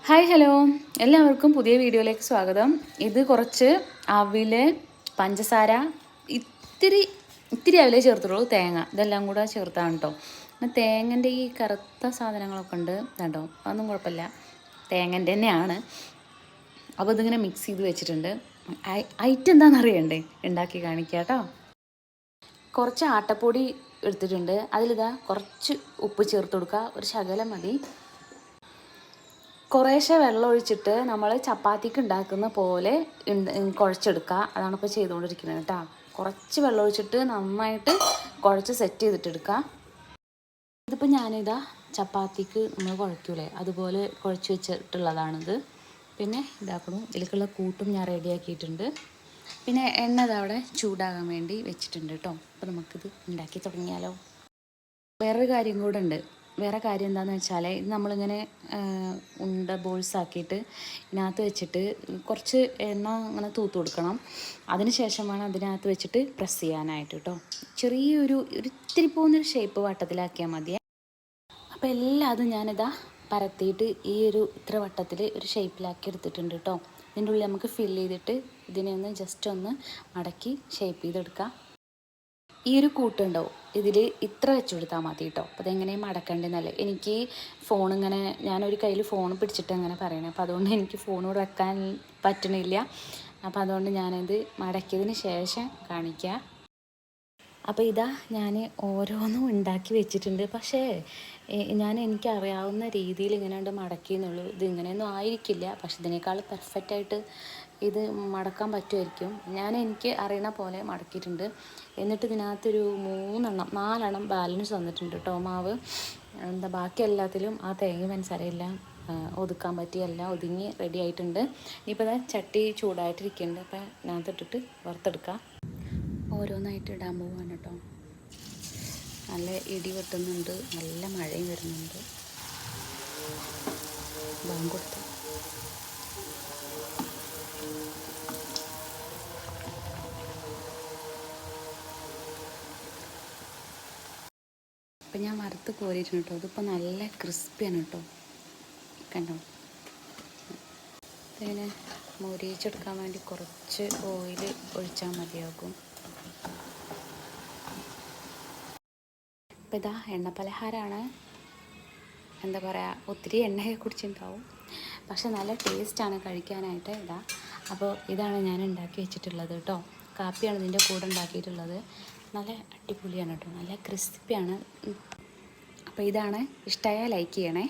Hi hello, എല്ലാവർക്കും പുതിയ വീഡിയോയിലേക്ക് സ്വാഗതം. ഇത് കുറച്ച് അവില്, പഞ്ചസാര, ഇത്തിരി ഇത്തിരി അവിലേ ചേർത്തുള്ളൂ, തേങ്ങ, ഇതെല്ലാം കൂടെ ചേർത്താണ് കേട്ടോ. തേങ്ങൻ്റെ ഈ കറുത്ത സാധനങ്ങളൊക്കെ ഉണ്ട് കേട്ടോ, അതൊന്നും കുഴപ്പമില്ല, തേങ്ങൻ്റെ തന്നെയാണ്. അപ്പോൾ ഇതിങ്ങനെ മിക്സ് ചെയ്ത് വെച്ചിട്ടുണ്ട്. ഐറ്റം എന്താണെന്ന് അറിയണ്ടേ, ഉണ്ടാക്കി കാണിക്കാം കേട്ടോ. കുറച്ച് ആട്ടപ്പൊടി എടുത്തിട്ടുണ്ട്, അതിലിതാ കുറച്ച് ഉപ്പ് ചേർത്ത് കൊടുക്കുക, ഒരു ശകലം മതി. കുറേശ്ശെ വെള്ളം ഒഴിച്ചിട്ട് നമ്മൾ ചപ്പാത്തിക്ക് ഉണ്ടാക്കുന്ന പോലെ കുഴച്ചെടുക്കുക. അതാണ് ഇപ്പോൾ ചെയ്തുകൊണ്ടിരിക്കുന്നത് കേട്ടോ. കുറച്ച് വെള്ളം ഒഴിച്ചിട്ട് നന്നായിട്ട് കുഴച്ച് സെറ്റ് ചെയ്തിട്ടെടുക്കുക. ഇതിപ്പോൾ ഞാനിതാ ചപ്പാത്തിക്ക് നമ്മൾ കുഴയ്ക്കൂലേ, അതുപോലെ കുഴച്ച് വെച്ചിട്ടുള്ളതാണിത്. പിന്നെ ഇതാക്കണം, ഇതിലേക്കുള്ള കൂട്ടും ഞാൻ റെഡിയാക്കിയിട്ടുണ്ട്. പിന്നെ എണ്ണ ഇതവിടെ ചൂടാകാൻ വേണ്ടി വെച്ചിട്ടുണ്ട് കേട്ടോ. അപ്പോൾ നമുക്കിത് ഉണ്ടാക്കി തുടങ്ങിയാലോ. വേറൊരു കാര്യം കൂടെ ഉണ്ട്. വേറെ കാര്യം എന്താണെന്ന് വെച്ചാൽ, ഇത് നമ്മളിങ്ങനെ ഉണ്ട ബോൾസ് ആക്കിയിട്ട് ഇതിനകത്ത് വെച്ചിട്ട് കുറച്ച് എണ്ണ അങ്ങനെ തൂത്ത് കൊടുക്കണം. അതിന് ശേഷം വേണം അതിനകത്ത് വെച്ചിട്ട് പ്രസ് ചെയ്യാനായിട്ട് കേട്ടോ. ചെറിയൊരു ഇത്തിരി പോകുന്നൊരു ഷേപ്പ് വട്ടത്തിലാക്കിയാൽ മതിയേ. അപ്പോൾ എല്ലാതും ഞാനിതാ പരത്തിയിട്ട് ഈ ഇത്ര വട്ടത്തിൽ ഒരു ഷേപ്പിലാക്കി എടുത്തിട്ടുണ്ട് കേട്ടോ. ഇതിൻ്റെ ഉള്ളിൽ നമുക്ക് ഫില്ല് ചെയ്തിട്ട് ഇതിനെ ഒന്ന് ജസ്റ്റ് ഒന്ന് മടക്കി ഷേപ്പ് ചെയ്തെടുക്കാം. ഈ കൂട്ടുണ്ടാവും, ഇതിൽ ഇത്ര വെച്ച് കൊടുത്താൽ മതി കേട്ടോ. അപ്പോൾ അതെങ്ങനെ മടക്കണ്ടെന്നല്ലേ, എനിക്ക് ഫോണിങ്ങനെ ഞാനൊരു കയ്യിൽ ഫോൺ പിടിച്ചിട്ട് അങ്ങനെ പറയണേ, അപ്പോൾ അതുകൊണ്ട് എനിക്ക് ഫോണോട് വെക്കാൻ പറ്റണില്ല. അപ്പോൾ അതുകൊണ്ട് ഞാനത് മടക്കിയതിന് ശേഷം കാണിക്കാം. അപ്പോൾ ഇതാ ഞാൻ ഓരോന്നും ഉണ്ടാക്കി വെച്ചിട്ടുണ്ട്. പക്ഷേ എനിക്കറിയാവുന്ന രീതിയിൽ ഇങ്ങനെ മടക്കിയെന്നുള്ളൂ. ഇത് ഇങ്ങനെയൊന്നും ആയിരിക്കില്ല, പക്ഷെ ഇതിനേക്കാൾ പെർഫെക്റ്റായിട്ട് ഇത് മടക്കാൻ പറ്റുമായിരിക്കും. എനിക്ക് അറിയണ പോലെ മടക്കിയിട്ടുണ്ട്. എന്നിട്ട് ഇതിനകത്തൊരു 4 ബാലൻസ് വന്നിട്ടുണ്ട് കേട്ടോ മാവ്. ബാക്കി എല്ലാത്തിലും ആ തേങ്ങ പഞ്ചസാരയെല്ലാം ഒതുക്കാൻ പറ്റിയെല്ലാം ഒതുങ്ങി റെഡി ആയിട്ടുണ്ട്. ഇനിയിപ്പോൾ ചട്ടി ചൂടായിട്ടിരിക്കുന്നുണ്ട്. അപ്പോൾ ഇതിനകത്തിട്ടിട്ട് വറുത്തെടുക്കാം. ഓരോന്നായിട്ട് ഇടാൻ പോവാണ് കേട്ടോ. നല്ല ഇടി വെട്ടുന്നുണ്ട്, നല്ല മഴയും വരുന്നുണ്ട്. ബാങ്ക് കൊടുത്തു. അപ്പം ഞാൻ വറുത്ത് കോരിയിട്ടുണ്ട് കേട്ടോ. ഇതിപ്പോൾ നല്ല ക്രിസ്പിയാണ് കേട്ടോ, കണ്ടോ. പിന്നെ മൊരിയിച്ചെടുക്കാൻ വേണ്ടി കുറച്ച് ഓയിൽ ഒഴിച്ചാൽ മതിയാകും. അപ്പോൾ ഇതാ എണ്ണ പലഹാരമാണ്, എന്താ പറയുക, ഒത്തിരി എണ്ണയൊക്കെ കുടിച്ചിട്ടുണ്ടാവും, പക്ഷെ നല്ല ടേസ്റ്റാണ് കഴിക്കാനായിട്ട്. അപ്പോൾ ഇതാണ് ഞാൻ ഉണ്ടാക്കി വെച്ചിട്ടുള്ളത് കേട്ടോ. കാപ്പിയാണ് ഇതിൻ്റെ കൂടെ ഉണ്ടാക്കിയിട്ടുള്ളത്. നല്ല അടിപൊളിയാണ് കേട്ടോ, നല്ല ക്രിസ്പിയാണ്. അപ്പോൾ ഇതാണ്, ഇഷ്ടമായാൽ ലൈക്ക് ചെയ്യണേ.